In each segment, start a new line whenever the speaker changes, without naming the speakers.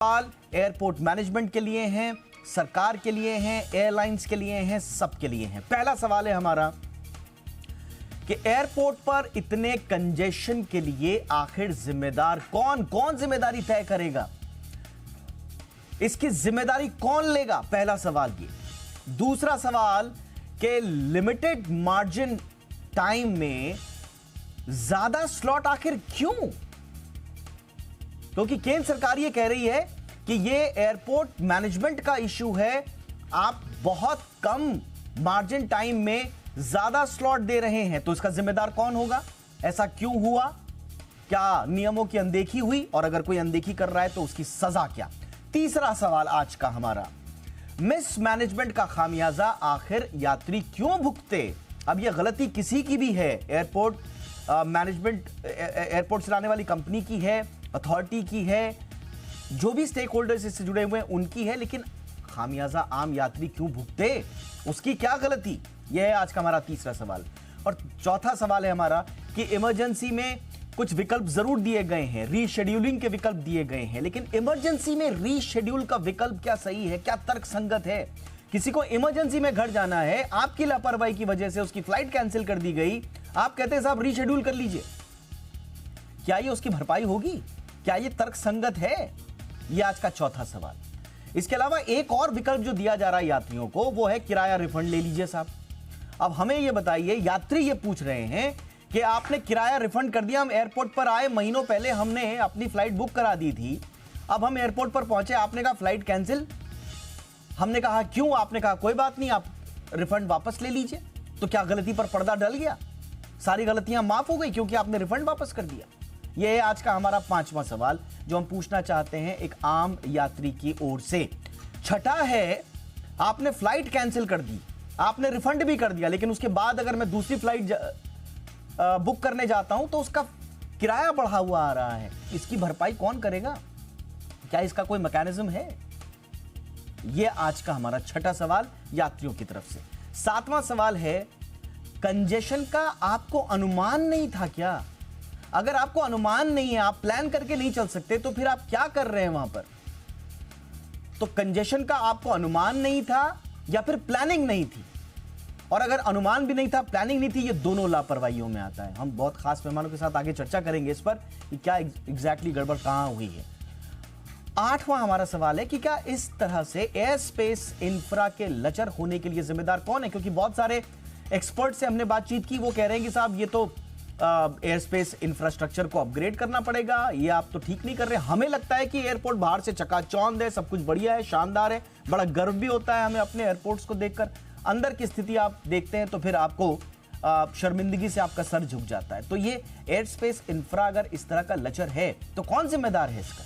सवाल airport management के लिए हैं, सरकार के लिए हैं, एयरलाइंस के लिए हैं, सबके लिए हैं। पहला सवाल है हमारा कि एयरपोर्ट पर इतने कंजेशन के लिए आखिर जिम्मेदार कौन जिम्मेदारी तय करेगा? इसकी जिम्मेदारी कौन लेगा? पहला सवाल ये। दूसरा सवाल कि लिमिटेड मार्जिन टाइम में ज्यादा स्लॉट आखिर क्यों? क्योंकि केंद्र सरकार ये कह रही है कि ये एयरपोर्ट मैनेजमेंट का इशू है, आप बहुत कम मार्जिन टाइम में ज्यादा स्लॉट दे रहे हैं, तो इसका जिम्मेदार कौन होगा? ऐसा क्यों हुआ? क्या नियमों की अनदेखी हुई? और अगर कोई अनदेखी कर रहा है तो उसकी सजा क्या? तीसरा सवाल आज का हमारा, मिस मैनेजमेंट का खामियाजा आखिर यात्री क्यों भुगते? अब यह गलती किसी की भी है, एयरपोर्ट मैनेजमेंट, एयरपोर्ट चलाने वाली कंपनी की है, अथॉरिटी की है, जो भी स्टेक होल्डर्स इससे जुड़े हुए हैं उनकी है, लेकिन खामियाजा आम यात्री क्यों भुगते? उसकी क्या गलती? यह है आज का हमारा तीसरा सवाल। और चौथा सवाल है हमारा कि इमरजेंसी में कुछ विकल्प जरूर दिए गए हैं, रीशेड्यूलिंग के विकल्प दिए गए हैं, लेकिन इमरजेंसी में रीशेड्यूल का विकल्प क्या सही है, क्या तर्कसंगत है? किसी को इमरजेंसी में घर जाना है, आपकी लापरवाही की वजह से उसकी फ्लाइट कैंसिल कर दी गई, आप कहते हैं साहब रीशेड्यूल कर लीजिए, क्या ये उसकी भरपाई होगी? क्या ये तर्कसंगत है? ये आज का चौथा सवाल। इसके अलावा एक और विकल्प जो दिया जा रहा है यात्रियों को, वो है किराया रिफंड ले लीजिए साहब। अब हमें ये बताइए, यात्री ये पूछ रहे हैं कि आपने किराया रिफंड कर दिया, हम एयरपोर्ट पर आए, महीनों पहले हमने अपनी फ्लाइट बुक करा दी थी, अब हम एयरपोर्ट पर पहुंचे, आपने कहा फ्लाइट कैंसिल। हमने कहा क्यों? आपने कहा कोई बात नहीं, आप रिफंड वापस ले लीजिए। तो क्या गलती पर पर्दा डल गया? सारी गलतियां माफ हो गई क्योंकि आपने रिफंड वापस कर दिया? यह है आज का हमारा पांचवा सवाल जो हम पूछना चाहते हैं एक आम यात्री की ओर से। छठा है, आपने फ्लाइट कैंसिल कर दी, आपने रिफंड भी कर दिया, लेकिन उसके बाद अगर मैं दूसरी फ्लाइट बुक करने जाता हूं तो उसका किराया बढ़ा हुआ आ रहा है, इसकी भरपाई कौन करेगा? क्या इसका कोई मैकेनिज्म है? यह आज का हमारा छठा सवाल यात्रियों की तरफ से। सातवां सवाल है, कंजेशन का आपको अनुमान नहीं था क्या? अगर आपको अनुमान नहीं है, आप प्लान करके नहीं चल सकते, तो फिर आप क्या कर रहे हैं वहां पर? तो कंजेशन का आपको अनुमान नहीं था या फिर प्लानिंग नहीं थी? और अगर अनुमान भी नहीं था, प्लानिंग नहीं थी, ये दोनों लापरवाहियों में आता है। हम बहुत खास मेहमानों के साथ आगे चर्चा करेंगे इस पर कि क्या एग्जैक्टली गड़बड़ कहां हुई है। आठवां हमारा सवाल है कि क्या इस तरह से एयर स्पेस इंफ्रा के लचर होने के लिए जिम्मेदार कौन है? क्योंकि बहुत सारे एक्सपर्ट से हमने बातचीत की, वो कह रहे हैं कि साहब ये तो एयर स्पेस इंफ्रास्ट्रक्चर को अपग्रेड करना पड़ेगा, ये आप तो ठीक नहीं कर रहे। हमें लगता है कि एयरपोर्ट बाहर से चकाचौंध है, सब कुछ बढ़िया है, शानदार है, बड़ा गर्व भी होता है हमें अपने एयरपोर्ट्स को देखकर। अंदर की स्थिति आप देखते हैं तो फिर आपको शर्मिंदगी से आपका सर झुक जाता है। तो ये एयर स्पेस इंफ्रा अगर इस तरह का लचर है तो कौन जिम्मेदार है इसका?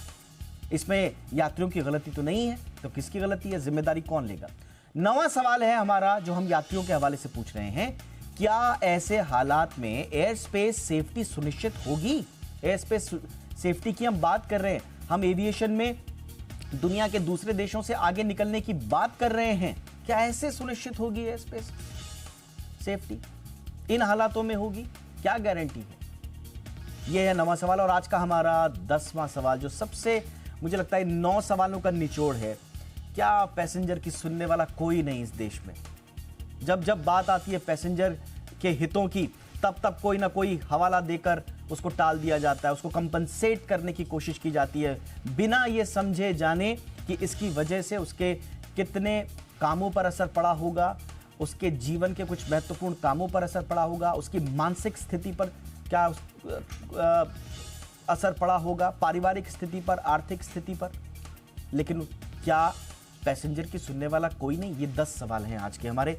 इसमें यात्रियों की गलती तो नहीं है, तो किसकी गलती है? जिम्मेदारी कौन लेगा? नवां सवाल है हमारा जो हम यात्रियों के हवाले से पूछ रहे हैं, क्या ऐसे हालात में एयर स्पेस सेफ्टी सुनिश्चित होगी? एयर स्पेस सेफ्टी की हम बात कर रहे हैं, हम एविएशन में दुनिया के दूसरे देशों से आगे निकलने की बात कर रहे हैं, क्या ऐसे सुनिश्चित होगी एयर स्पेस सेफ्टी? इन हालातों में होगी? क्या गारंटी है? यह है नवां सवाल। और आज का हमारा 10वां सवाल जो सबसे मुझे लगता है 9 सवालों का निचोड़ है, क्या पैसेंजर की सुनने वाला कोई नहीं इस देश में? जब जब बात आती है पैसेंजर के हितों की, तब तब कोई ना कोई हवाला देकर उसको टाल दिया जाता है, उसको कंपनसेट करने की कोशिश की जाती है, बिना ये समझे जाने कि इसकी वजह से उसके कितने कामों पर असर पड़ा होगा, उसके जीवन के कुछ महत्वपूर्ण कामों पर असर पड़ा होगा, उसकी मानसिक स्थिति पर क्या असर पड़ा होगा, पारिवारिक स्थिति पर, आर्थिक स्थिति पर। लेकिन क्या पैसेंजर की सुनने वाला कोई नहीं? ये 10 सवाल हैं आज के हमारे।